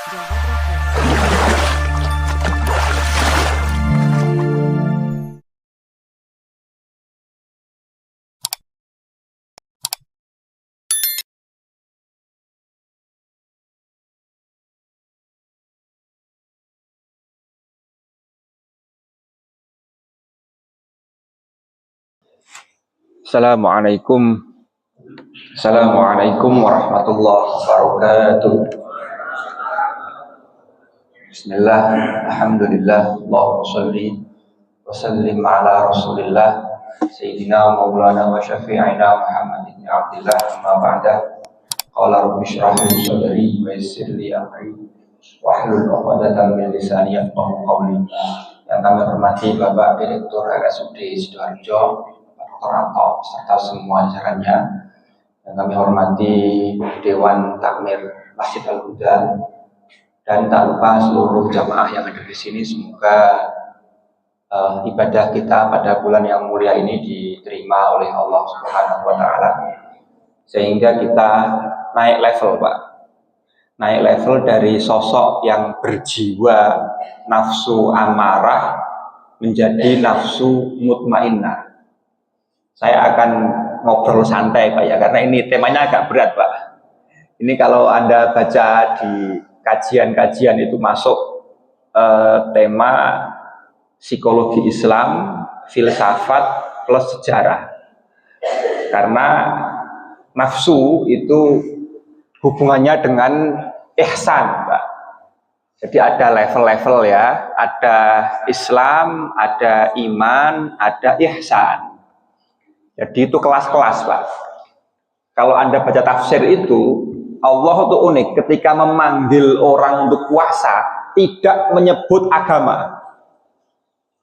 Jawab Rokun. Assalamualaikum warahmatullahi wabarakatuh. Bismillah, alhamdulillah, Allahumma sholli wa sallim ala rasulillah Sayyidina maulana wa syafi'ina Muhammad ibn Abdillah amma ba'da. Qala rabbi shrah li sadri wa yassir li amri wahlul 'uqdatam min lisani yafqahu qawli. Yang kami hormati Bapak Direktur RSUD Sidoarjo, Dr. Anto, serta semua jajarannya. Yang kami hormati Dewan Takmir Masjid Al-Huda, dan tak lupa seluruh jamaah yang ada di sini. Semoga ibadah kita pada bulan yang mulia ini diterima oleh Allah Subhanahu wa Ta'ala, sehingga kita naik level, Pak. Naik level dari sosok yang berjiwa nafsu amarah menjadi nafsu mutmainnah. Saya akan ngobrol santai, Pak, ya, karena ini temanya agak berat, Pak. Ini kalau Anda baca di kajian-kajian itu masuk tema psikologi Islam, filsafat plus sejarah. Karena nafsu itu hubungannya dengan ihsan, Pak. Jadi ada level-level, ya. Ada Islam, ada iman, ada ihsan. Jadi itu kelas-kelas, Pak. Kalau Anda baca tafsir itu, Allah itu unik ketika memanggil orang untuk puasa, tidak menyebut agama.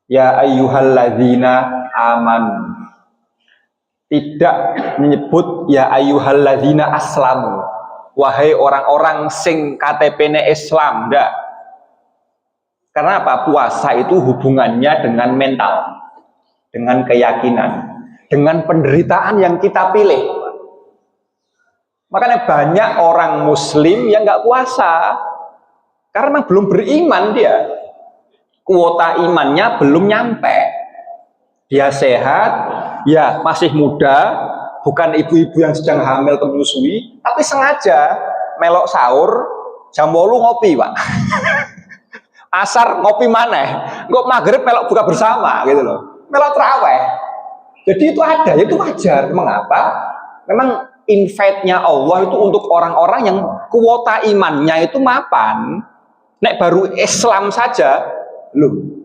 Ya ayyuhalladzina amanu. Tidak menyebut ya ayyuhalladzina aslamu. Wahai orang-orang sing KTP-ne Islam, enggak. Karena apa? Puasa itu hubungannya dengan mental, dengan keyakinan, dengan penderitaan yang kita pilih. Makanya banyak orang muslim yang nggak puasa karena belum beriman dia. Kuota imannya belum nyampe. Dia sehat, ya masih muda, bukan ibu-ibu yang sedang hamil atau menyusui, tapi sengaja melok sahur jam 8 ngopi, Pak. Asar ngopi maneh, kok maghrib melok buka bersama gitu loh. Melok traweh. Jadi itu ada, itu wajar. Mengapa? Memang invite-nya Allah itu untuk orang-orang yang kuota imannya itu mapan. Nek baru Islam saja, loh.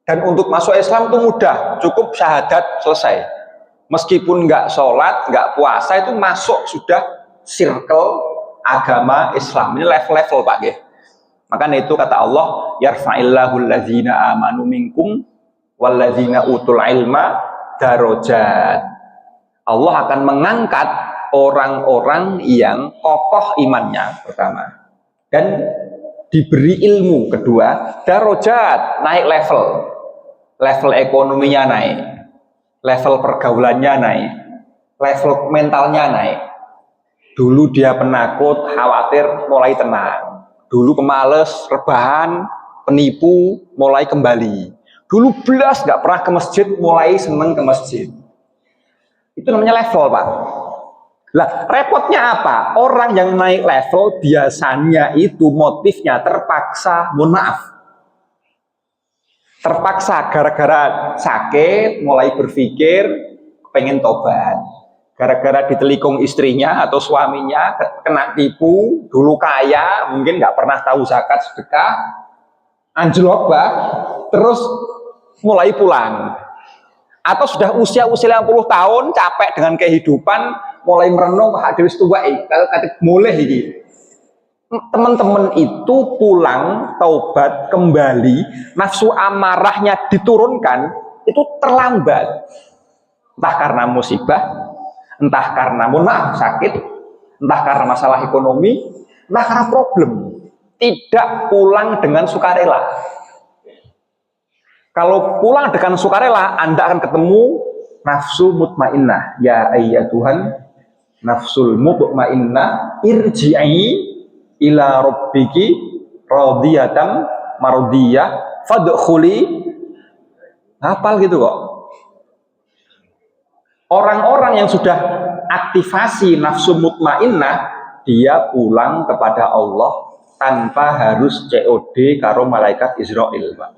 Dan untuk masuk Islam itu mudah, cukup syahadat selesai. Meskipun nggak sholat, nggak puasa, itu masuk sudah circle agama Islam. Ini level-level, Pak. Makanya itu kata Allah, yarfa'illahu allazina amanu minkum wallazina utul ilma darajat. Allah akan mengangkat orang-orang yang kokoh imannya pertama, dan diberi ilmu kedua, darajat, naik level ekonominya naik, level pergaulannya naik, level mentalnya naik. Dulu dia penakut, khawatir, mulai tenang. Dulu pemales, rebahan, penipu, mulai kembali. Dulu belas nggak pernah ke masjid, mulai seneng ke masjid. Itu namanya level, Pak. Lah, repotnya apa? Orang yang naik level biasanya itu motifnya terpaksa, mohon maaf. Terpaksa gara-gara sakit, mulai berpikir pengen tobat. Gara-gara ditelikung istrinya atau suaminya, kena tipu, dulu kaya, mungkin nggak pernah tahu zakat sedekah, anjlok, Pak, terus mulai pulang. Atau sudah usia 50 tahun, capek dengan kehidupan, mulai merenung, hadir tuwai, mulai ini. Teman-teman itu pulang, taubat, kembali, nafsu amarahnya diturunkan, itu terlambat. Entah karena musibah, entah karena mohon maaf sakit, entah karena masalah ekonomi, entah karena problem. Tidak pulang dengan sukarela. Kalau pulang dengan sukarela, Anda akan ketemu nafsu mutmainnah. Ya ayyatuhan nafsul mutmainnah irji'i ila rabbiki radiyatan mardiyah fadkhuli. Hafal gitu kok. Orang-orang yang sudah aktivasi nafsu mutmainnah, dia pulang kepada Allah tanpa harus COD karo malaikat Israel, Pak.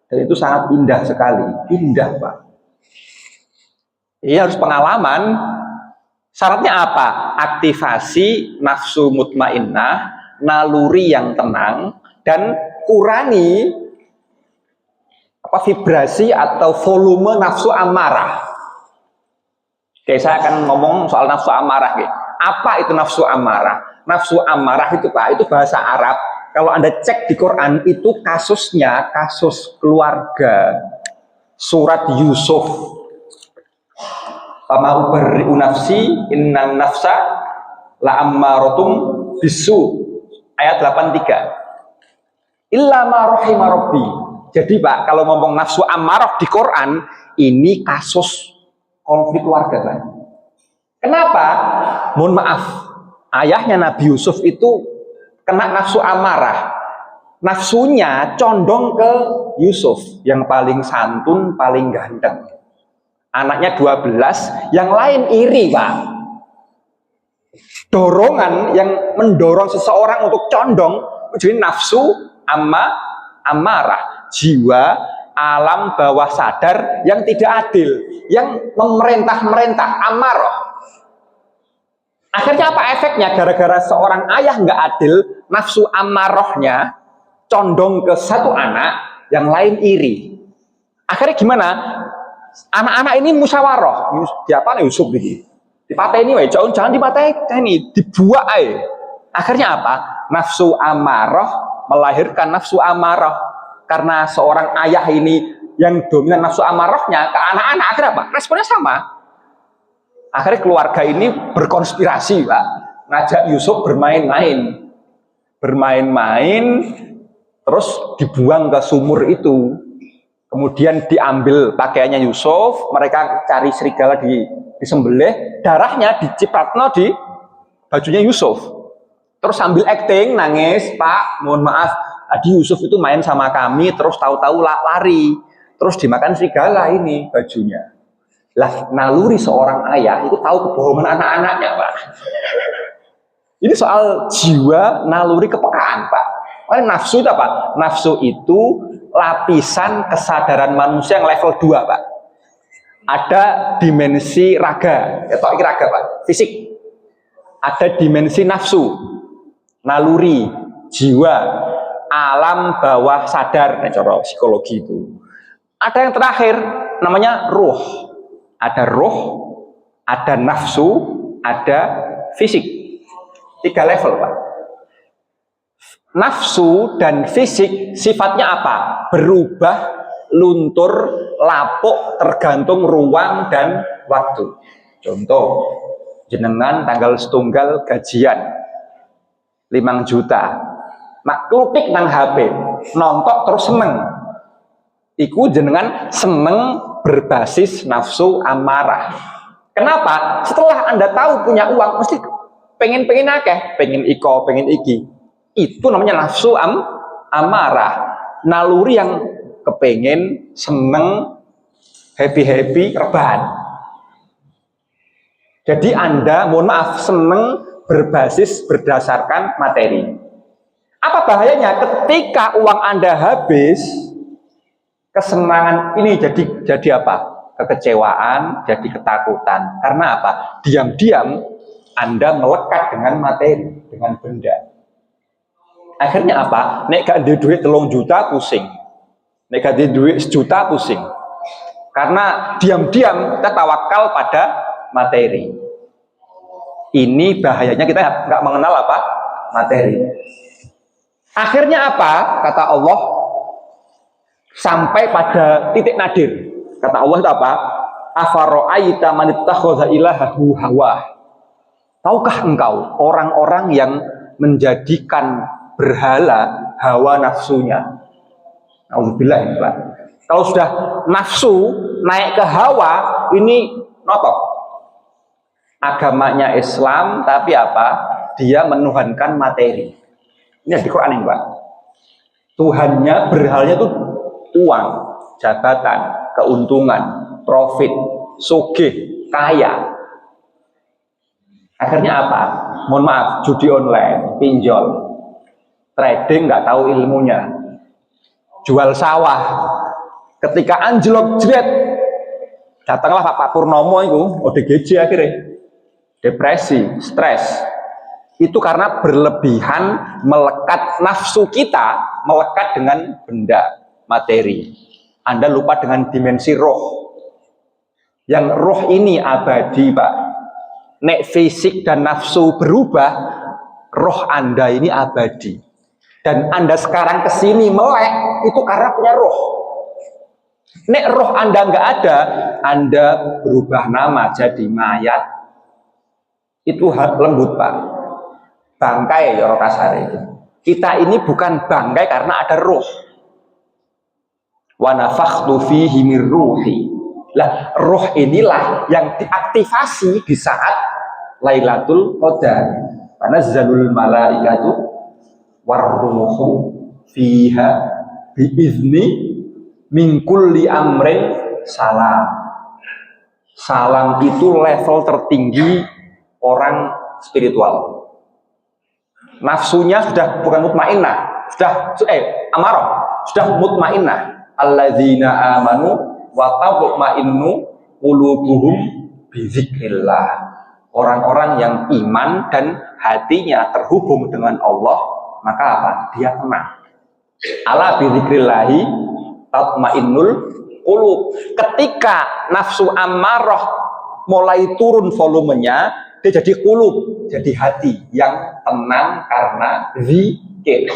Dan itu sangat indah sekali, indah, Pak. Iya, harus pengalaman. Syaratnya apa? Aktivasi nafsu mutmainnah, naluri yang tenang, dan kurangi vibrasi atau volume nafsu amarah. Oke, saya akan ngomong soal nafsu amarah. Apa itu nafsu amarah? Nafsu amarah itu, Pak, itu bahasa Arab. Kalau Anda cek di Quran, itu kasusnya kasus keluarga. Surat Yusuf. Fama ubarri'u nafsi innan nafsa la'ammaratum bisu. Ayat 83. Illa ma rahima rabbi. Jadi, Pak, kalau ngomong nafsu amarah di Quran, ini kasus konflik keluarga, Pak. Kenapa? Mohon maaf, ayahnya Nabi Yusuf itu kena nafsu amarah. Nafsunya condong ke Yusuf, yang paling santun, paling ganteng. Anaknya 12, yang lain iri, Pak. Dorongan yang mendorong seseorang untuk condong menjadi nafsu amarah, jiwa alam bawah sadar yang tidak adil, yang memerintah amarah. Akhirnya apa efeknya? Gara-gara seorang ayah nggak adil, nafsu amarahnya condong ke satu anak, yang lain iri. Akhirnya gimana? Anak-anak ini musyawarah. Siapa nih Yusuf ini? Dipateni wae, jangan dipateni, dibuak ae. Akhirnya apa? Nafsu amarah melahirkan nafsu amarah. Karena seorang ayah ini yang dominan nafsu amarahnya ke anak-anak, akhirnya apa? Responnya sama. Akhirnya keluarga ini berkonspirasi, Pak. Ngajak Yusuf bermain-main, terus dibuang ke sumur itu. Kemudian diambil pakaiannya Yusuf, mereka cari serigala disembelih, darahnya dicipratno di bajunya Yusuf. Terus sambil acting, nangis, Pak, mohon maaf, tadi Yusuf itu main sama kami, terus tahu-tahu lari, terus dimakan serigala ini bajunya. Lah, naluri seorang ayah itu tahu kebohongan anak-anaknya, Pak. Ini soal jiwa, naluri, kepekaan, Pak. Nafsu itu apa? Nafsu itu lapisan kesadaran manusia yang level 2, Pak. Ada dimensi raga, raga, Pak, fisik. Ada dimensi nafsu, naluri, jiwa, alam bawah sadar, cara psikologi itu. Ada yang terakhir, namanya ruh. Ada ruh, ada nafsu, ada fisik. 3 level, Pak. Nafsu dan fisik sifatnya apa? Berubah, luntur, lapuk, tergantung ruang dan waktu. Contoh, jenengan tanggal setunggal gajian 5 juta. Mak klupik nang HP, nontok terus seneng. Iku jenengan seneng berbasis nafsu amarah. Kenapa? Setelah Anda tahu punya uang, mesti pengen akeh, pengen iko, pengen iki. Itu namanya nafsu amarah. Naluri yang kepengen, seneng, happy, rebahan. Jadi Anda, mohon maaf, seneng berbasis berdasarkan materi. Apa bahayanya? Ketika uang Anda habis, kesenangan ini jadi apa? Kekecewaan, jadi ketakutan. Karena apa? Diam-diam Anda melekat dengan materi, dengan benda. Akhirnya apa? Nek gak ada duit 3 juta pusing. Nek gak ada duit 1 juta pusing. Karena diam-diam kita tawakal pada materi. Ini bahayanya kita nggak mengenal apa? Materi. Akhirnya apa? Kata Allah, sampai pada titik nadir. Kata Allah itu apa? Afara'aita man ittakhadha ilahahu hawa. Tahukah engkau orang-orang yang menjadikan berhala hawa nafsunya? Alhamdulillah, Pak. Kalau sudah nafsu naik ke hawa, ini notok. Agamanya Islam, tapi apa? Dia menuhankan materi. Ini di Quran ini Pak. Tuhannya berhalanya itu uang, jabatan, keuntungan, profit, sugih, kaya. Akhirnya apa? Mohon maaf, judi online, pinjol, trading nggak tahu ilmunya, jual sawah. Ketika anjlok jret, datanglah Pak Purnomo itu, ODGJ akhirnya, depresi, stres. Itu karena berlebihan melekat nafsu kita, melekat dengan benda, materi. Anda lupa dengan dimensi roh. Yang roh ini abadi Pak. Nek fisik dan nafsu berubah, roh Anda ini abadi. Dan Anda sekarang kesini melek, itu karena punya roh. Nek roh Anda nggak ada, Anda berubah nama jadi mayat. Itu lembut Pak. Bangkai ya kasar itu. Kita ini bukan bangkai karena ada roh. Wa nafakhtu fihi mir ruhi. Lah, roh inilah yang diaktifasi di saat Lailatul Qadar. Tanazzalul malaikatu warruhu fiha biizni min kulli amrin salam. Salam itu level tertinggi orang spiritual. Nafsunya sudah bukan mutmainnah, sudah amarah, sudah mutmainnah. Alladzina amanu wa tatma'innu qulubuhum bizikrillah. Orang-orang yang iman dan hatinya terhubung dengan Allah, maka apa? Dia tenang. Ala bizikrillahi tatma'innul qulub. Ketika nafsu ammarah mulai turun volumenya, dia jadi qulub, jadi hati yang tenang karena zikir.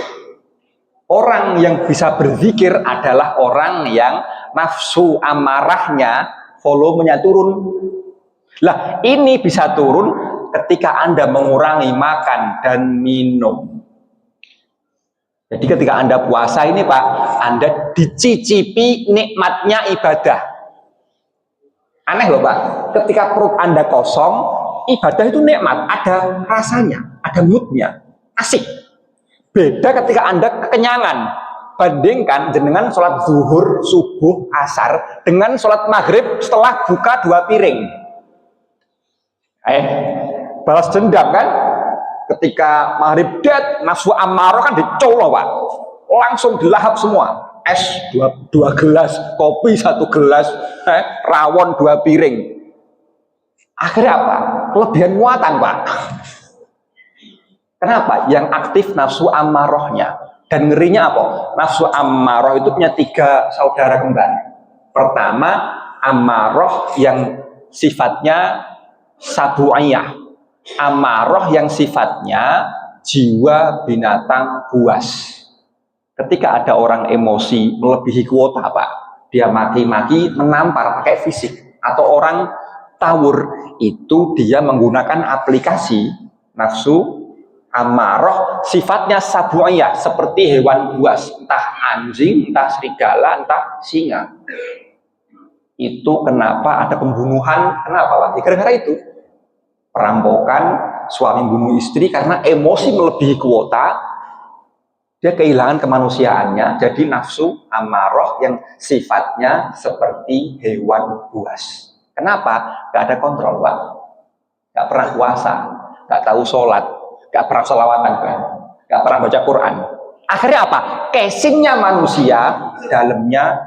Orang yang bisa berzikir adalah orang yang nafsu amarahnya volumenya turun. Lah, ini bisa turun ketika Anda mengurangi makan dan minum. Jadi ketika Anda puasa ini Pak, Anda dicicipi nikmatnya ibadah. Aneh loh Pak, ketika perut Anda kosong, ibadah itu nikmat, ada rasanya, ada moodnya, asik. Beda ketika Anda kekenyangan. Bandingkan jenengan sholat zuhur, subuh, asar dengan sholat maghrib setelah buka 2 piring. Balas dendam kan? Ketika maghrib dead, nafsu amarah kan dicolok Pak. Langsung dilahap semua. Es 2 gelas, kopi 1 gelas, rawon 2 piring. Akhirnya apa? Kelebihan muatan Pak. Kenapa? Yang aktif nafsu amarahnya. Dan ngerinya apa? Nafsu amarah itu punya 3 saudara kembar. Pertama, amarah yang sifatnya sabu'iyah. Amarah yang sifatnya jiwa binatang buas. Ketika ada orang emosi melebihi kuota Pak, dia maki-maki, menampar pakai fisik. Atau orang tawur, itu dia menggunakan aplikasi nafsu amarah sifatnya sabu'iyah, seperti hewan buas, entah anjing, entah serigala, entah singa. Itu kenapa ada pembunuhan? Kenapa Pak? Ya, gara-gara itu. Perampokan, suami bunuh istri karena emosi melebihi kuota, dia kehilangan kemanusiaannya, jadi nafsu amarah yang sifatnya seperti hewan buas. Kenapa? Gak ada kontrol Pak. Gak pernah puasa, gak tahu sholat, gak pernah sholawatan, gak pernah baca Quran. Akhirnya apa? Casingnya manusia, dalamnya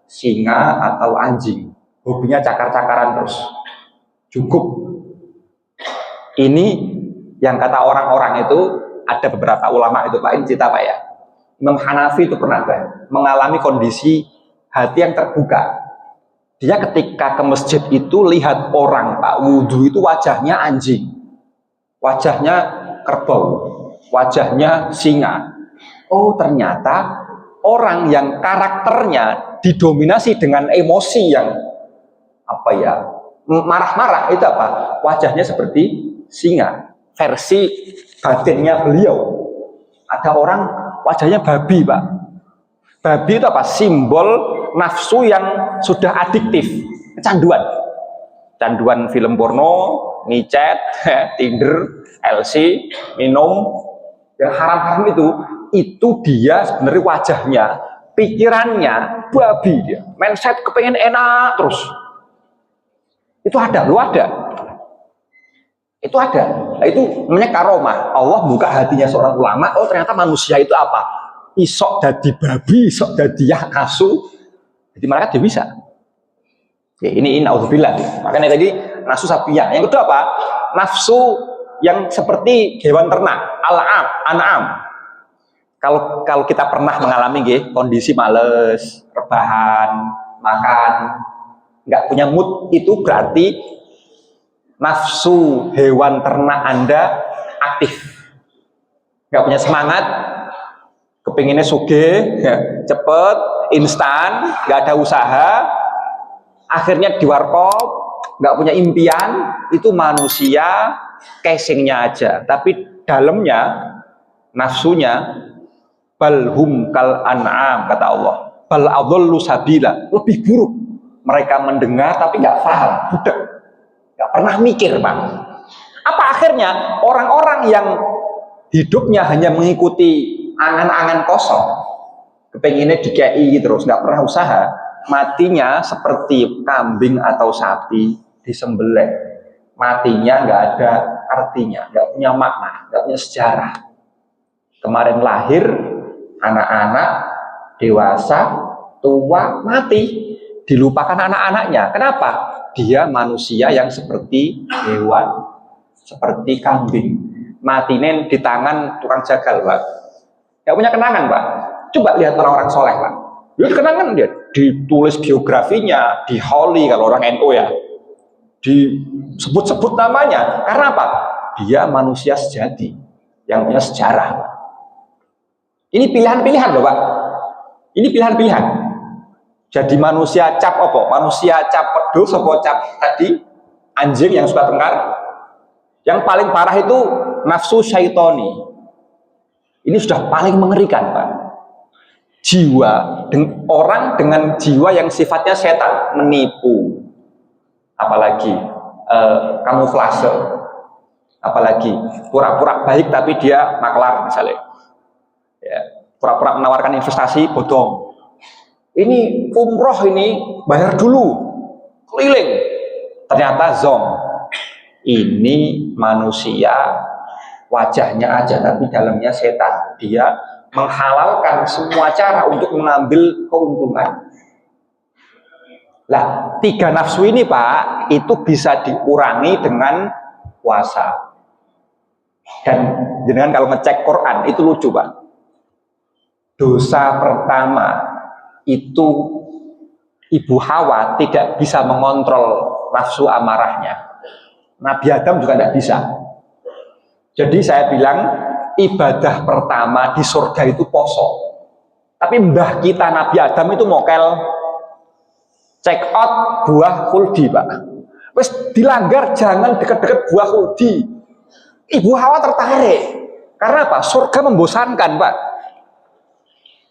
singa atau anjing. Hobinya cakar-cakaran terus. Cukup. Ini yang kata orang-orang itu, ada beberapa ulama itu Pak, ini cerita Pak ya. Imam Hanafi itu pernah Pak, mengalami kondisi hati yang terbuka. Dia ketika ke masjid itu lihat orang Pak, wudhu itu wajahnya anjing, wajahnya kerbau, wajahnya singa. Oh ternyata orang yang karakternya didominasi dengan emosi yang apa ya, marah-marah, itu apa? Wajahnya seperti singa. Versi batinnya beliau. Ada orang wajahnya babi Pak. Babi itu apa? Simbol nafsu yang sudah adiktif, kecanduan. Canduan film porno, ngicet, Tinder, LC, minum, Yang haram-haram itu dia sebenarnya wajahnya, pikirannya babi dia. Mindset kepengen enak terus. Itu ada, lu ada. Itu ada. Nah, itu namanya karomah. Allah buka hatinya seorang ulama, oh ternyata manusia itu apa? Isok jadi babi, isok jadi asu. Jadi mereka dia bisa. Ya, ini naudzubillah. Makanya tadi nafsu sapiah. Yang kedua apa? Nafsu yang seperti hewan ternak, an'am. Kalau kita pernah mengalami kondisi males, rebahan, makan, nggak punya mood, itu berarti nafsu hewan ternak Anda aktif. Nggak punya semangat, kepinginnya sugih, ya, cepet, instan, nggak ada usaha, akhirnya di warkop, nggak punya impian. Itu manusia casingnya aja, tapi dalamnya nafsunya balhum kal an'am, kata Allah, bal adallu sabila, lebih buruk. Mereka mendengar tapi nggak paham, budak, nggak pernah mikir, Pak. Apa akhirnya? Orang-orang yang hidupnya hanya mengikuti angan-angan kosong, kepenginnya dikei terus, nggak pernah usaha, matinya seperti kambing atau sapi disembelih. Matinya nggak ada artinya, nggak punya makna, nggak punya sejarah. Kemarin lahir, anak-anak, dewasa, tua, mati, dilupakan anak-anaknya. Kenapa? Dia manusia yang seperti hewan, seperti kambing. Matinya di tangan tukang jagal, Pak. Nggak punya kenangan, Pak. Coba lihat orang-orang soleh, Pak. Dia kenangan, dia ditulis biografinya, di Holy kalau orang NU ya, disebut-sebut namanya. Karena apa? Dia manusia sejati yang punya sejarah. Ini pilihan-pilihan loh, Pak. Ini pilihan-pilihan. Jadi manusia cap apa? Manusia cap pedus apa cap tadi? Anjing yang suka tengkar. Yang paling parah itu nafsu syaitoni. Ini sudah paling mengerikan, Pak. Jiwa, orang dengan jiwa yang sifatnya setan, menipu, apalagi kamuflase, apalagi pura-pura baik tapi dia maklar misalnya, ya, pura-pura menawarkan investasi bodong. Ini umroh, ini bayar dulu, keliling, ternyata zong. Ini manusia wajahnya aja tapi dalamnya setan. Dia menghalalkan semua cara untuk mengambil keuntungan. Lah, 3 nafsu ini, Pak, itu bisa dikurangi dengan puasa. Dan jangan kalau ngecek Quran itu lucu, Pak. Dosa pertama itu Ibu Hawa tidak bisa mengontrol nafsu amarahnya. Nabi Adam juga tidak bisa. Jadi saya bilang ibadah pertama di surga itu poso. Tapi mbah kita Nabi Adam itu mokel check out buah khuldi, Pak. Wes dilanggar, jangan deket-deket buah khuldi. Ibu Hawa tertarik. Karena apa? Surga membosankan, Pak.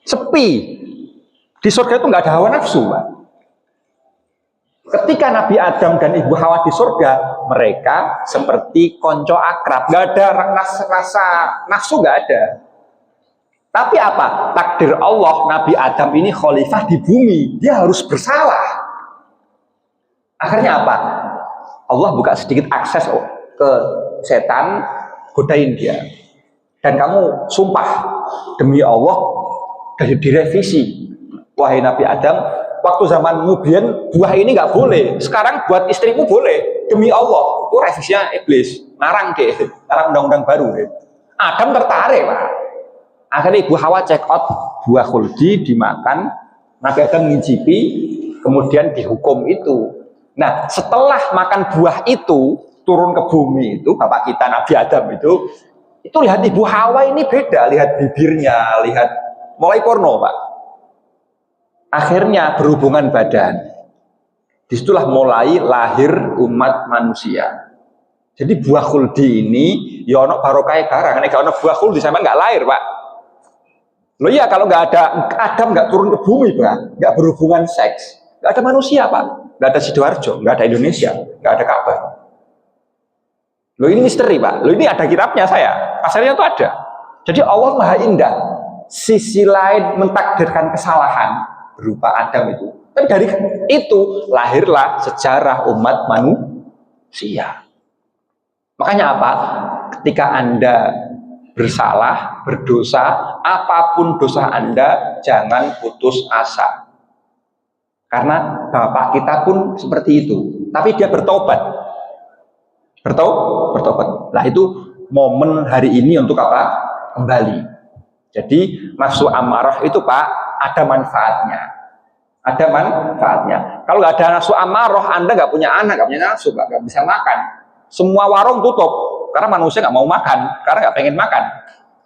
Sepi. Di surga itu nggak ada hawa nafsu, Pak. Ketika Nabi Adam dan Ibu Hawa di surga, mereka seperti konco akrab, nggak ada rasa nafsu, nggak ada. Tapi apa? Takdir Allah, Nabi Adam ini khalifah di bumi, dia harus bersalah. Akhirnya apa? Allah buka sedikit akses ke setan, godain dia. Dan kamu sumpah demi Allah, dari direvisi. Wahai Nabi Adam, waktu zaman Mubian buah ini nggak boleh. Sekarang buat istrimu boleh. Demi Allah, itu revisinya iblis. Ngarang deh, ngarang undang-undang baru deh. Adam tertarik, Pak. Akhirnya Ibu Hawa check out buah khuldi, dimakan. Nabi Adam ngincipi, kemudian dihukum itu. Nah, setelah makan buah itu, turun ke bumi itu, bapak kita Nabi Adam itu lihat Ibu Hawa ini beda, lihat bibirnya, lihat mulai porno, Pak. Akhirnya berhubungan badan. Disitulah mulai lahir umat manusia. Jadi buah khuldi ini, ya ono barokah barang. Nek ono buah khuldi sampean nggak lahir, Pak. Loh iya, kalau nggak ada Adam nggak turun ke bumi, Pak, nggak berhubungan seks, nggak ada manusia, Pak. Nggak ada Sidoarjo, nggak ada Indonesia, nggak ada Ka'bah. Loh ini misteri, Pak. Loh ini ada kitabnya saya. Pasarnya itu ada. Jadi Allah Maha Indah. Sisi lain mentakdirkan kesalahan berupa Adam itu. Dan dari itu lahirlah sejarah umat manusia. Makanya apa? Ketika Anda bersalah, berdosa, apapun dosa Anda, jangan putus asa. Karena Bapak kita pun seperti itu. Tapi dia bertobat. Bertobat. Nah itu momen hari ini untuk apa? Kembali. Jadi nafsu amarah itu Pak, ada manfaatnya. Ada manfaatnya. Kalau nggak ada nafsu amarah, Anda nggak punya anak, nggak punya nafsu, nggak bisa makan. Semua warung tutup karena manusia nggak mau makan, karena nggak pengen makan.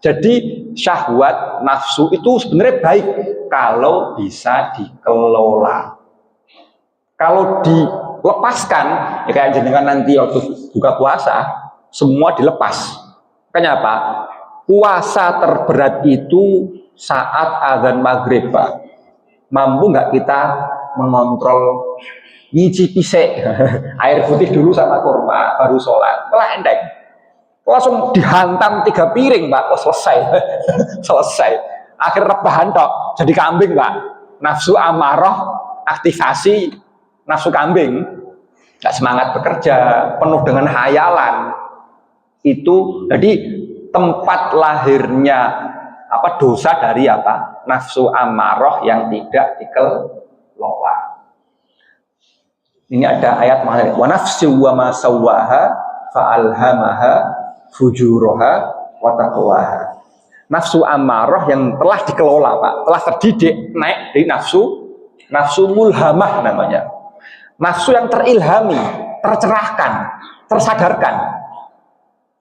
Jadi syahwat nafsu itu sebenarnya baik kalau bisa dikelola. Kalau dilepaskan, ya kayak jenengan nanti waktu buka puasa, semua dilepas. Makanya apa? Puasa terberat itu saat azan maghrib, Pak. Mampu nggak kita mengontrol nyicipi air putih dulu sama kurma baru sholat? Malah endek. Langsung dihantam 3 piring, Pak. Oh, selesai. Selesai. Akhir rebahan tok, jadi kambing, Pak. Nafsu amarah aktivasi nafsu kambing. Nggak semangat bekerja, penuh dengan hayalan. Itu jadi tempat lahirnya dosa dari apa? Nafsu amarah yang tidak dikelola. Ini ada ayat wa nafsi wa ma sawwaha fa'alhamaha fujuraha wa taqwaha. Nafsu amarah yang telah dikelola, Pak, telah terdidik naik dari nafsu mulhamah namanya. Nafsu yang terilhami, tercerahkan, tersadarkan.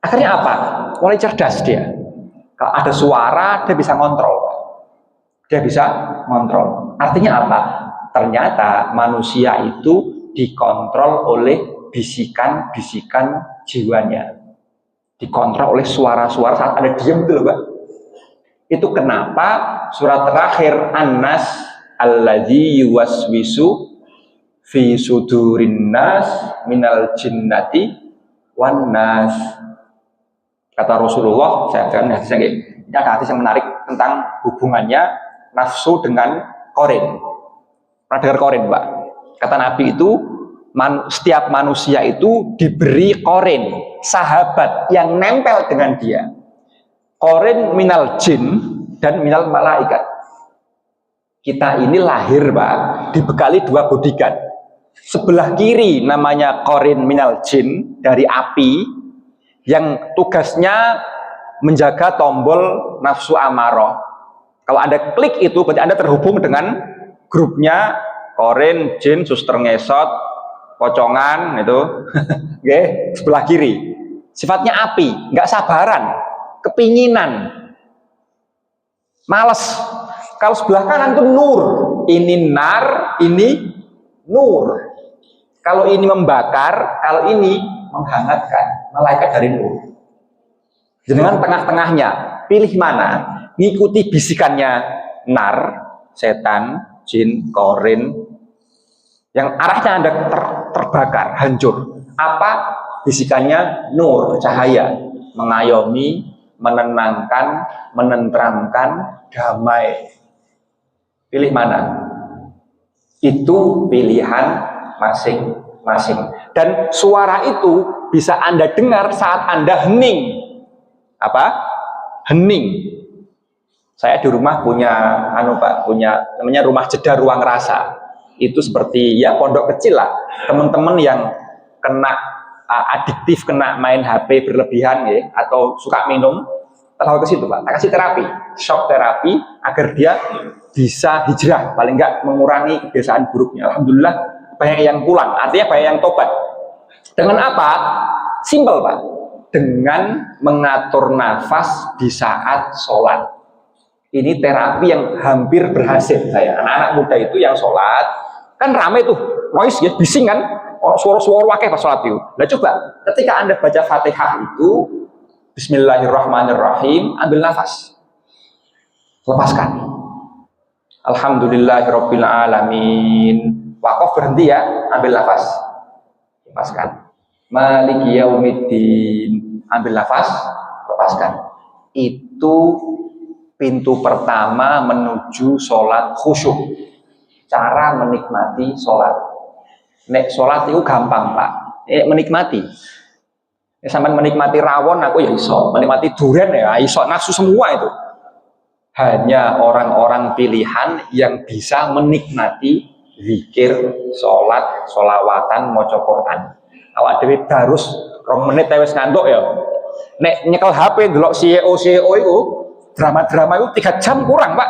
Akhirnya apa? Mulai cerdas dia. Kalau ada suara, dia bisa ngontrol. Dia bisa ngontrol. Artinya apa? Ternyata manusia itu dikontrol oleh bisikan-bisikan jiwanya. Dikontrol oleh suara-suara saat ada diam itu loh, Pak. Itu kenapa surat terakhir An-Nas alladzi yuwaswisu fi sudurin nas minal jinnati wan nas. Kata Rasulullah, saya akan hadisnya ini ada hadis yang menarik tentang hubungannya nafsu dengan korin. Pernah dengar korin, Pak? Kata Nabi itu, setiap manusia itu diberi korin, sahabat yang nempel dengan dia. Korin minal jin dan minal malaikat. Kita ini lahir, Pak, dibekali 2 bodyguard. Sebelah kiri namanya korin minal jin dari api, yang tugasnya menjaga tombol nafsu amarah. Kalau Anda klik itu berarti Anda terhubung dengan grupnya korin, jin, suster ngesot, pocongan itu. Oke, sebelah kiri. Sifatnya api, nggak sabaran, kepinginan, males. Kalau sebelah kanan itu nur, ini nar, ini nur. Kalau ini membakar, kalau ini menghangatkan, malaikat dari nur. Jenengan tengah-tengahnya, pilih mana? Ngikuti bisikannya nar, setan, jin, korin, yang arahnya Anda terbakar, hancur. Apa? Bisikannya nur, cahaya, mengayomi, menenangkan, menenteramkan, damai. Pilih mana? Itu pilihan masing-masing. Dan suara itu bisa Anda dengar saat Anda hening. Apa? Hening. Saya di rumah punya punya namanya rumah jeda ruang rasa. Itu seperti ya pondok kecil lah. Teman-teman yang kena adiktif, kena main HP berlebihan ya, atau suka minum, terlalu ke situ, Pak. Tak kasih terapi, shock terapi agar dia bisa hijrah, paling enggak mengurangi kebiasaan buruknya. Alhamdulillah banyak yang pulang, artinya banyak yang tobat. Dengan apa? Simpel, Pak. Dengan mengatur nafas di saat sholat. Ini terapi yang hampir berhasil saya. Anak-anak muda itu yang sholat, kan rame tuh, noise ya, bising kan, suara-suara wakil pas sholat itu. Nah coba, ketika Anda baca Fatihah itu, Bismillahirrahmanirrahim, ambil nafas, lepaskan. Alhamdulillahirabbil alamin. Wakaf berhenti ya, ambil nafas, lepaskan. Maliki yaumiddin, ambil nafas, lepaskan. itu pintu pertama menuju sholat khusyuk. Cara menikmati sholat. Nek sholat itu gampang Pak. Menikmati. Sampai menikmati rawon aku ya iso, menikmati durian ya iso, nafsu semua itu. Hanya orang-orang pilihan yang bisa menikmati zikir, sholat, sholawatan, maca Quran. Awak dhewe darus 2 menit wis ngantuk ya. Nek nyekel HP delok CEO itu drama-drama itu 3 jam kurang Pak.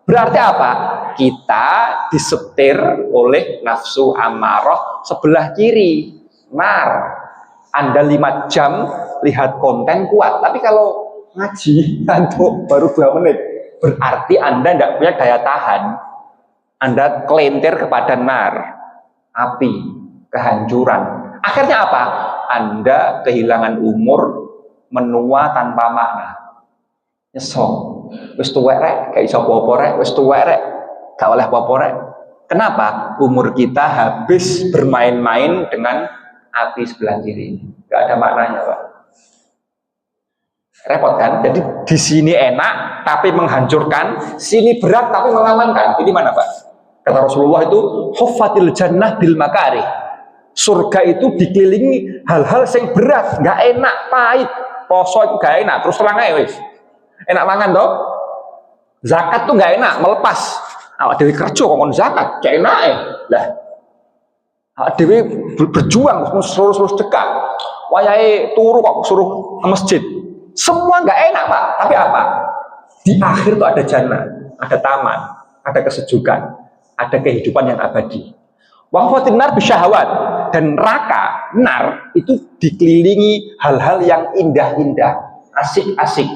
Berarti apa? Kita disetir oleh nafsu amarah sebelah kiri, nar. Anda 5 jam lihat konten kuat, tapi kalau ngaji ngantuk baru 2 menit, berarti Anda tidak punya daya tahan. Anda kelentir kepada nar, api, kehancuran. Akhirnya apa? Anda kehilangan umur, menua tanpa makna. Nyesel. Wis tuwek rek, gak iso apa-apa rek, wis tuwek rek, gak oleh apa-apa rek. Kenapa? Umur kita habis bermain-main dengan api sebelah kiri. Gak ada maknanya Pak. Repot kan? Jadi di sini enak tapi menghancurkan, sini berat tapi mengamankan. Ini mana Pak? Kata Rasulullah itu huffatil jannah bil makarih. Surga itu dikelilingi hal-hal yang berat, gak enak, pahit. Poso itu gak enak, terus terang aja wis. Enak mangan toh? Zakat tuh gak enak, melepas. Awak dewi kerja kok zakat, gak enak ya. Lah, awak dewi berjuang suruh dekat. Wayahe turu kok suruh ke masjid. Semua gak enak Pak, tapi apa? Di akhir tuh ada jannah, ada taman, ada kesejukan, ada kehidupan yang abadi. Waqfatin nar bisyahawat, dan neraka nar itu dikelilingi hal-hal yang indah-indah, asik-asik.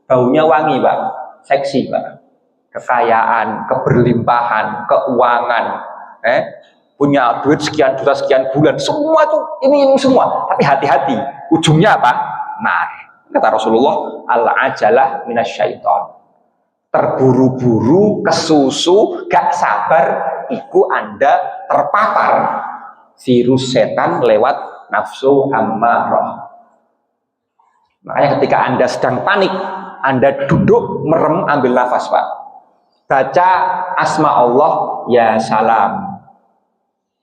Baunya wangi Pak, seksi Pak. Kekayaan, keberlimpahan, keuangan, punya duit sekian juta sekian bulan, semua tuh ini semua. Tapi hati-hati, ujungnya apa? Nar. Kata Rasulullah, al-ajalah minasyaiton. Terburu-buru, kesusu, gak sabar, iku Anda terpapar virus setan lewat nafsu ammarah. Makanya ketika Anda sedang panik, Anda duduk, merem, ambil nafas Pak. Baca asma Allah, ya salam.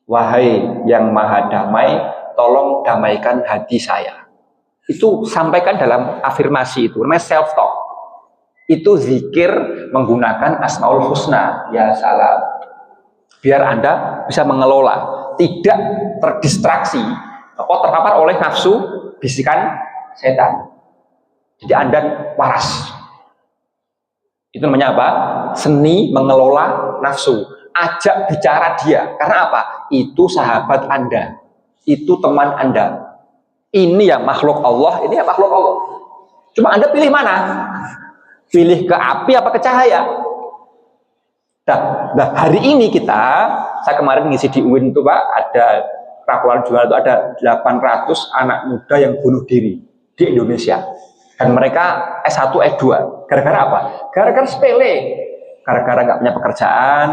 Wahai yang maha damai, tolong damaikan hati saya. Itu sampaikan dalam afirmasi itu, namanya self-talk. Itu zikir menggunakan asmaul husna, ya salam. Biar Anda bisa mengelola, tidak terdistraksi atau terpapar oleh nafsu bisikan setan. Jadi Anda waras. Itu namanya apa? Seni mengelola nafsu. Ajak bicara dia. Karena apa? Itu sahabat Anda. Itu teman Anda. Ini yang makhluk Allah, ini yang makhluk Allah. Cuma Anda pilih mana? Pilih ke api apa ke cahaya? Nah, hari ini saya kemarin ngisi di UIN itu Pak, ada laporan jurnal itu ada 800 anak muda yang bunuh diri di Indonesia. Dan mereka S1, S2. Gara-gara apa? Gara-gara sepele. Gara-gara nggak punya pekerjaan,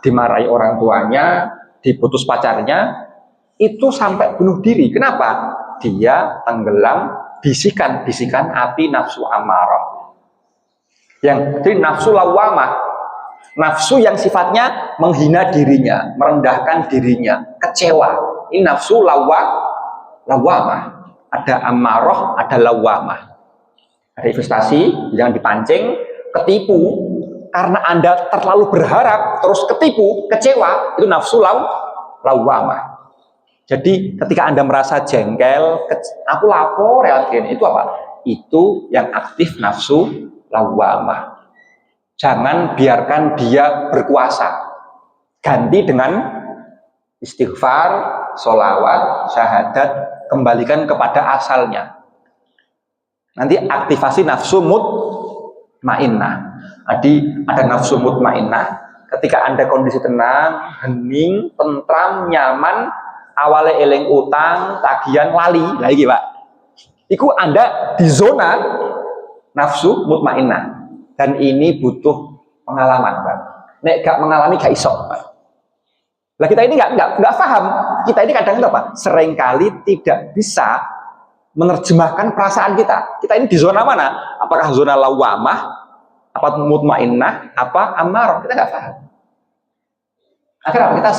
dimarahi orang tuanya, diputus pacarnya, itu sampai bunuh diri. Kenapa? Dia tenggelam bisikan-bisikan api nafsu amarah. Jadi nafsu lawamah, nafsu yang sifatnya menghina dirinya, merendahkan dirinya, kecewa. Ini nafsu lawamah. Ada amarah, ada lawamah. Ada investasi, jangan dipancing, ketipu, karena Anda terlalu berharap, terus ketipu, kecewa, itu nafsu lawamah. Jadi ketika Anda merasa jengkel, aku lapor ya, itu apa? Itu yang aktif nafsu lawamah. Jangan biarkan dia berkuasa. Ganti dengan istighfar, sholawat, syahadat, kembalikan kepada asalnya. Nanti aktivasi nafsu mutmainnah. Jadi ada nafsu mutmainnah. Ketika Anda kondisi tenang, hening, tentram, nyaman, awalnya eling utang, tagihan, lali, lagi Pak. Itu Anda di zona nafsu mutmainnah. Dan ini butuh pengalaman Pak. Nek gak mengalami gak iso Pak. Lah kita ini nggak paham. Kita ini kadang apa? Seringkali tidak bisa menerjemahkan perasaan kita. Kita ini di zona mana? Apakah zona lawamah, apa mutmainnah, apa amarah? Kita nggak paham. Akhirnya kita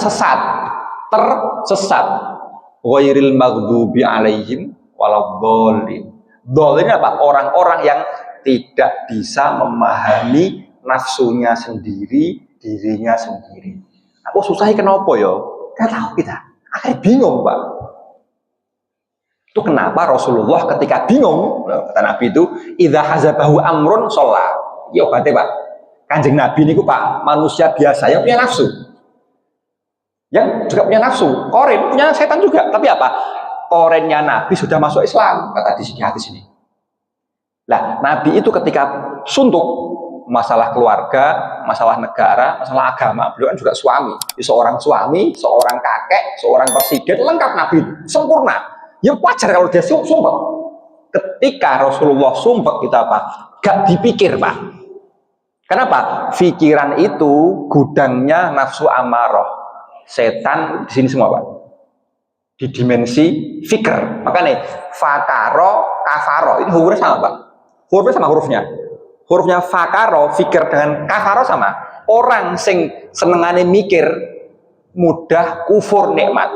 tersesat. Ghairil maghdubi alaihim waladdallin. Dhalin apa? Orang-orang yang tidak bisa memahami nafsunya sendiri, dirinya sendiri. Aku susahnya kenapa ya? Nggak tahu kita. Akhirnya bingung, Pak. Itu kenapa Rasulullah ketika bingung, kata Nabi itu, idza hazabahu amrun sholat. Ya obatnya, Pak. Kanjeng Nabi ini Pak, manusia biasa yang punya nafsu. Yang juga punya nafsu. Korin punya setan juga. Tapi apa? Korennya Nabi sudah masuk Islam, kata di hadis ini. Nah, Nabi itu ketika suntuk masalah keluarga, masalah negara, masalah agama, beliau kan juga suami. Seorang suami, seorang kakek, seorang presiden, lengkap Nabi, sempurna. Ya wajar kalau dia sumpek. Ketika Rasulullah sumpek kita apa? Gak dipikir, Pak. Kenapa? Pikiran itu gudangnya nafsu amarah. Setan di sini semua, Pak. Di dimensi fikir. Makanya fakaro, kafaro ini hurufnya sama, Pak. Hurufnya sama hurufnya. Hurufnya fakaro, fikir dengan kafaro sama. Orang sing senengane mikir mudah kufur nikmat.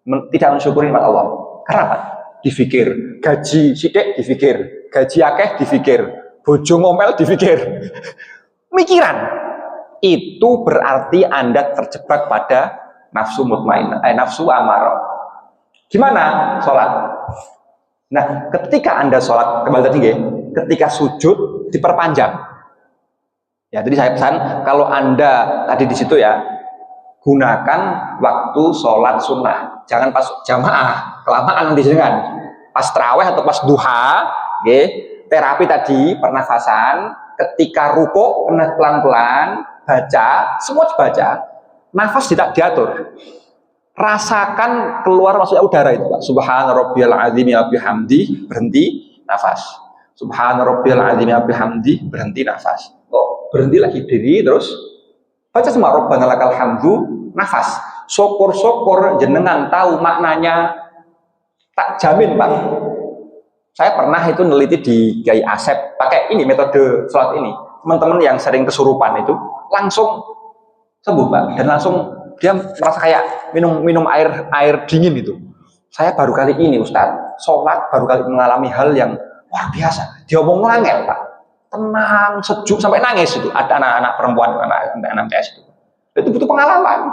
Tidak mensyukuri nikmat Allah. Karena apa? Difikir. Gaji sidik difikir. Gaji akeh difikir. Bojo ngomel difikir. Mikiran. Itu berarti Anda terjebak pada nafsu mutmainnah, nafsu amarah. Gimana sholat? Nah, ketika Anda sholat, kembali tadi ketika sujud diperpanjang. Ya, tadi saya pesan kalau Anda tadi di situ ya, gunakan waktu sholat sunnah. Jangan pas jamaah, kelamaan nanti jangan. Pas tarawih atau pas duha, terapi tadi pernafasan. Ketika ruko pelan-pelan baca, semua dibaca. Nafas tidak diatur. Rasakan keluar masuknya udara itu, Pak. Subhana rabbiyal azim wa bihamdi, berhenti nafas. Subhana rabbiyal azim wa bihamdi, berhenti nafas. Oh, berhenti lagi diri terus baca semua Rabbana lakal hamdu, nafas. Syukur-syukur jenengan tahu maknanya, tak jamin, Pak. Saya pernah itu neliti di Kiai Asep pakai ini metode sholat ini. Teman-teman yang sering kesurupan itu langsung sembuh, Pak, dan langsung dia merasa kayak minum air dingin itu. Saya baru kali ini, Ustadz, sholat baru kali mengalami hal yang luar biasa. Dia ngomong ngangel, Pak, tenang, sejuk sampai nangis itu. Ada anak-anak perempuan, anak-anak PS itu. Itu butuh pengalaman.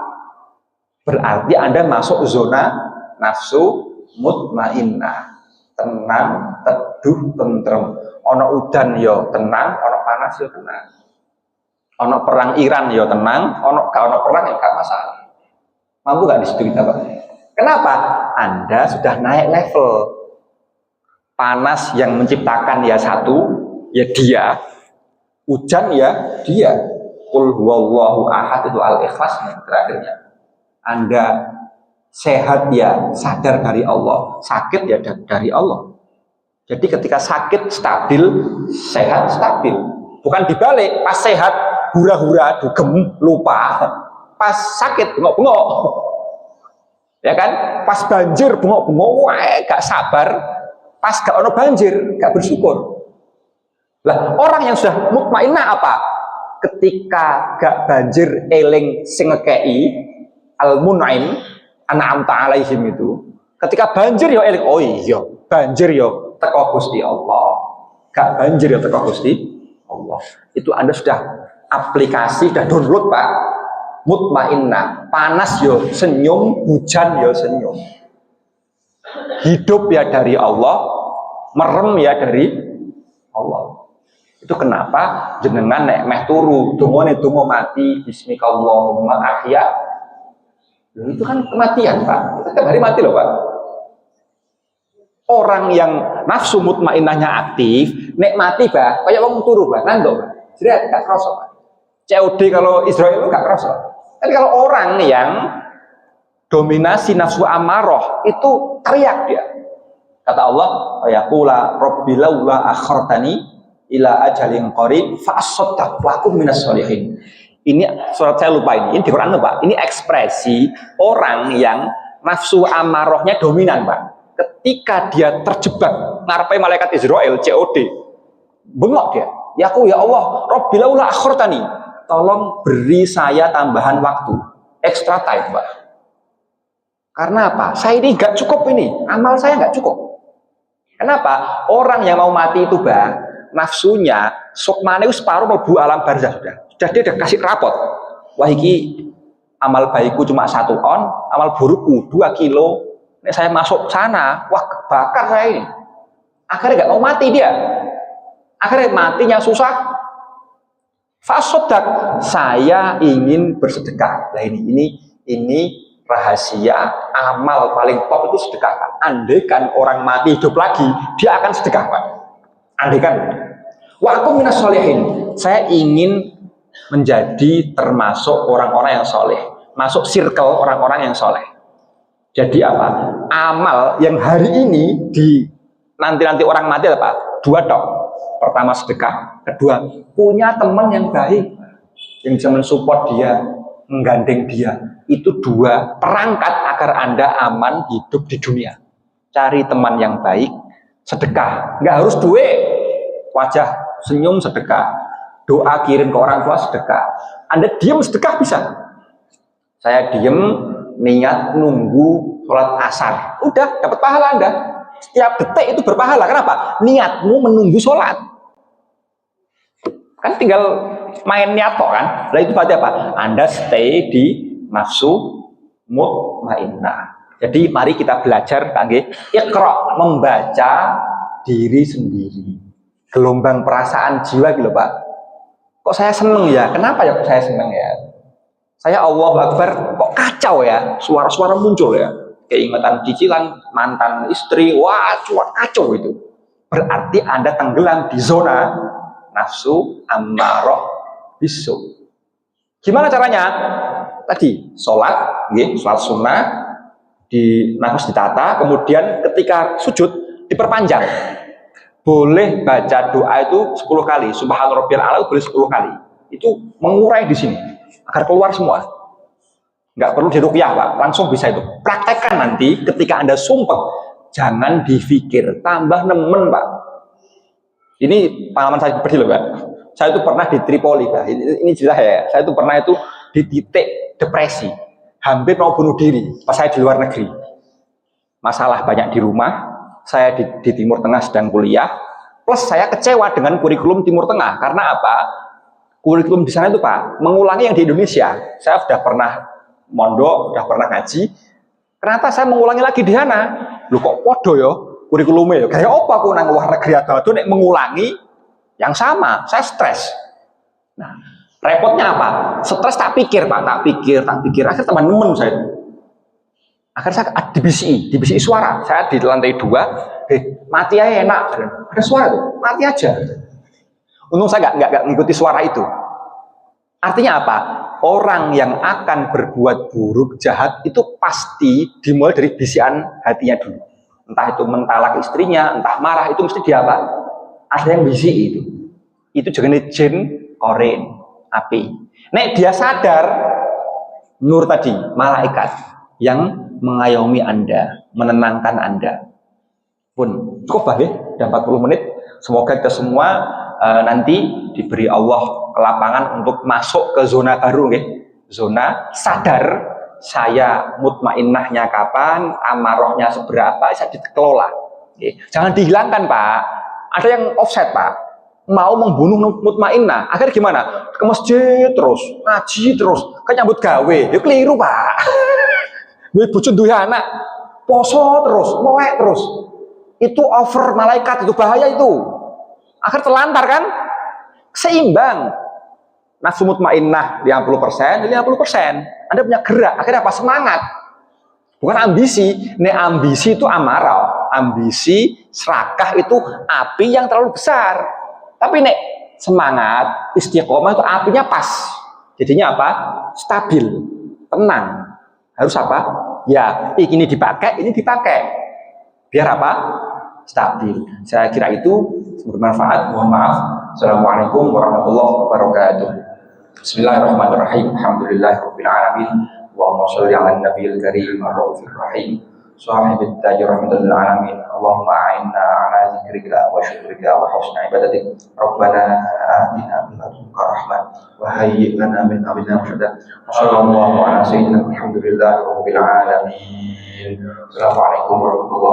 Berarti Anda masuk zona nafsu mutmainnah, tenang, teduh, tentrem. Ono udan yo tenang, ono panas yo tenang. Ono perang Iran yo tenang, ono perang ya gak masalah. Mampu gak di situ kita, Pak? Kenapa? Anda sudah naik level. Panas yang menciptakan ya satu, ya dia. Hujan ya dia. Qul huwallahu ahad itu al-ikhlas terakhirnya. Anda sehat ya sadar dari Allah, sakit ya dari Allah. Jadi ketika sakit stabil, sehat stabil. Bukan dibalik, pas sehat hura-hura, dugem, lupa. Pas sakit bengok-bengok. Ya kan? Pas banjir bengok-bengok, wah gak sabar. Pas gak ono banjir, gak bersyukur. Lah, orang yang sudah mutmainnah apa? Ketika gak banjir eling sing ngekei al-mun'im an'amta alaihim itu. Ketika banjir ya eling, oh iya, banjir ya teko Gusti Allah. Gak banjir ya teko Gusti Allah. Itu Anda sudah aplikasi, sudah download, Pak. Mutmainnah, panas yo senyum, hujan yo senyum. Hidup ya dari Allah, merem ya dari Allah. Itu kenapa jenengan nek meh turu, dongane donga mati, bismikallahumma ahya. Itu kan kematian, Pak. Kita hari mati loh, Pak. Orang yang nafsu mutmainnahnya aktif, nek mati, Pak, kayak wong turu, Pak, nandok, Pak. Jadi gak kerasa, Pak. COD kalau Israel itu gak kerasa. Tapi kalau orang yang dominasi nafsu amarah itu teriak dia. Kata Allah, yaqula rabbi laula akhartani ila ajalin qarib fa asaddaq wa akum minas sholihin. Ini surat saya lupa ini di Quran, Pak. Ini ekspresi orang yang nafsu amarahnya dominan, Pak. ketika dia terjebak ngarepe malaikat Israel COD, bengok dia. Ya aku, ya Allah, Rabbi laula akhirtani, tolong beri saya tambahan waktu, extra time, Pak. Karena apa? Saya ini nggak cukup ini, amal saya nggak cukup. Kenapa? Orang yang mau mati itu, Bang, nafsunya sukmane separuh mlebu alam barzah sudah. Sudah dia udah kasih rapot. Wah iki amal baikku cuma 1 on, amal burukku 2 kilo. Nek saya masuk sana, wah kebakar saya ini. Akhirnya nggak mau mati dia. Akhirnya matinya susah. Fasodak, saya ingin bersedekah. Nah ini rahasia amal paling top itu sedekah, Pak. Andaikan orang mati hidup lagi, dia akan sedekah, Pak. Andaikan. Wa aku minas sholihin. Saya ingin menjadi termasuk orang-orang yang soleh, masuk circle orang-orang yang soleh. Jadi apa? Amal yang hari ini di nanti orang mati apa? 2 tok. Pertama sedekah, kedua punya teman yang baik yang bisa mensupport dia, menggandeng dia. Itu 2 perangkat agar Anda aman hidup di dunia. Cari teman yang baik, sedekah. Nggak harus duit, wajah senyum sedekah, doa kirim ke orang tua sedekah. Anda diam sedekah bisa. Saya diem niat nunggu sholat asar, udah dapat pahala Anda. Setiap detik itu berpahala. Kenapa? Niatmu menunggu sholat. Kan tinggal main niat kok kan. Lah itu berarti apa? Anda stay di nafsu mutmainnah. Jadi mari kita belajar kangge iqra, membaca diri sendiri. Gelombang perasaan jiwa gitu, Pak. Kok saya seneng ya? Kenapa ya kok saya seneng ya? Saya Allahu Akbar kok kacau ya? Suara-suara muncul ya. Keingetan cicilan, mantan istri, wah kacau itu. Berarti Anda tenggelam di zona nafsu ammarah bisu. Gimana caranya? Tadi sholat, sholat sunnah, di nafas ditata, kemudian ketika sujud diperpanjang. Boleh baca doa itu 10 kali, subhana rabbiyal a'la boleh 10 kali. Itu mengurai di sini agar keluar semua. Nggak perlu diruqyah, Pak, langsung bisa itu. Praktekkan nanti ketika Anda sumpah, jangan difikir, tambah nemen, Pak. Ini pengalaman saya pribadi loh, Pak. Saya itu pernah di Tripoli, Pak. Ini jelas ya. Saya itu pernah itu di titik depresi, hampir mau bunuh diri pas saya di luar negeri. Masalah banyak di rumah, saya di Timur Tengah sedang kuliah, plus saya kecewa dengan kurikulum Timur Tengah. Karena apa? Kurikulum di sana itu, Pak, mengulangi yang di Indonesia. Saya sudah pernah mondok, sudah pernah ngaji. Ternyata saya mengulangi lagi di sana. Loh kok podo ya kurikulumnya ya? Kayak apa aku nang luar negeri atau nek mengulangi yang sama? Saya stres. Nah, repotnya apa? Stres tak pikir, Pak, tak pikir. Akhirnya teman-teman saya. Akhirnya saya dibisi suara. Saya di lantai 2, mati aja enak. Ada suara tuh, mati aja. Untung saya nggak ngikuti suara itu. Artinya apa? Orang yang akan berbuat buruk, jahat itu pasti dimulai dari bisikan hatinya dulu. Entah itu mentalak istrinya, entah marah, itu mesti dia apa? Ada yang bisi itu. Itu jenis jin koren, api. Nek dia sadar, nur tadi, malaikat yang mengayomi Anda, menenangkan Anda. Pun cukup ya, udah 40 menit. Semoga kita semua nanti diberi Allah kelapangan untuk masuk ke zona baru, zona sadar saya mutmainnahnya kapan, amarahnya seberapa, bisa dikelola. Jangan dihilangkan, Pak. Ada yang offset, Pak, mau membunuh mutmainnah, akhirnya gimana? Ke masjid terus, ngaji terus, kan nyambut gawe, ya keliru, Pak. Gue bucun duwe anak, poso terus, melek terus, itu over malaikat, itu bahaya itu. Akhir terlantar kan? Seimbang. Nafsu mutmainnah 50%, 50%. Anda punya gerak, akhirnya apa? Semangat. Bukan ambisi. Nek ambisi itu amarah. Ambisi, serakah itu api yang terlalu besar. Tapi nek semangat, istiqomah itu apinya pas. Jadinya apa? Stabil, tenang. Harus apa? Ya, ini dipakai, ini dipakai. Biar apa? Stabil. Saya kira itu bermanfaat. Mohon maaf. Assalamualaikum warahmatullahi wabarakatuh. Bismillahirrahmanirrahim. Alhamdulillahirabbil alamin. Allahumma shalli ala nabiyil karim ar-raufir rahim. صاحب التاج رحمة للعالمين. اللهم أعنا على ذكرك وشكرك وحسن عبادتك. ربنا آتنا من لدنك رحمة وهيئ لنا من أمرنا رشدا. وصلى الله على سيدنا الحمد لله رب العالمين. السلام عليكم ورحمة الله